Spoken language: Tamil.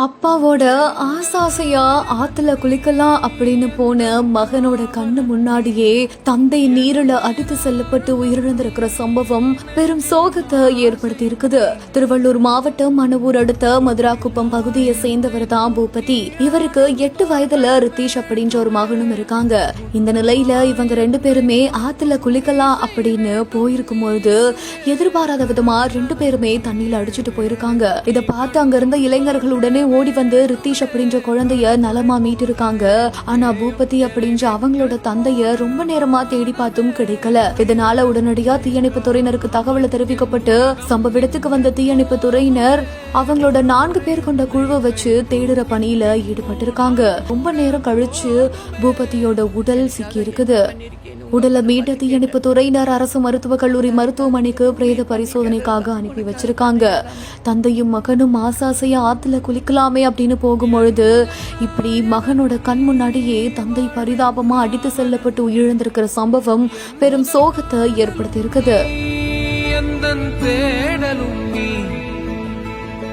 அப்பாவோட ஆசாசையா ஆத்துல குளிக்கலாம் அப்படின்னு போன மகனோட கண்ணு முன்னாடியே தந்தை நீரில அடித்து செல்லப்பட்டு உயிரிழந்திருக்கிற சம்பவம் பெரும் சோகத்தை ஏற்படுத்தி இருக்குது. திருவள்ளூர் மாவட்டம் மணவூர் அடுத்த மதுராக்குப்பம் பகுதியை சேர்ந்தவர் தான் பூபதி. இவருக்கு 8 வயதுல ரித்தீஷ் அப்படின்ற ஒரு மகனும் இருக்காங்க. இந்த நிலையில இவங்க 2 பேருமே ஆத்துல குளிக்கலாம் அப்படின்னு போயிருக்கும் பொழுது எதிர்பாராத விதமா 2 பேருமே தண்ணியில அடிச்சுட்டு போயிருக்காங்க. இதை பார்த்து அங்க இருந்த இளைஞர்களுடனே ஓடி வந்து ரித்தீஷ் அப்படின்ற குழந்தைய நலமா மீட்டு இருக்காங்க. ஆனா பூபதி அப்படின்ற அவங்களோட தந்தைய ரொம்ப நேரமா தேடி பார்த்தும் கிடைக்கல. இதனால உடனடியா தீயணைப்பு துறையினருக்கு தகவல் தெரிவிக்கப்பட்டு சம்பவ இடத்துக்கு வந்த தீயணைப்பு துறையினர் அவங்களோட 4 பேர் கொண்ட குழுவை வச்சு தேடுற பணியில ஈடுபட்டிருக்காங்க. ரொம்ப நேரம் கழிச்சு பூபதியோட உடல் சிக்கி இருக்குது. உடலை மீட்ட தீயணைப்பு துறையினர் அரசு மருத்துவக் கல்லூரி மருத்துவமனைக்கு பிரேத பரிசோதனைக்காக அனுப்பி வச்சிருக்காங்க. தந்தையும் மகனும் ஆசாசையா ஆத்துல குளிக்கலாமே அப்படின்னு போகும்பொழுது இப்படி மகனோட கண் முன்னாடியே தந்தை பரிதாபமா அடித்து செல்லப்பட்டு உயிரிழந்திருக்கிற சம்பவம் பெரும் சோகத்தை ஏற்படுத்தி இருக்குது.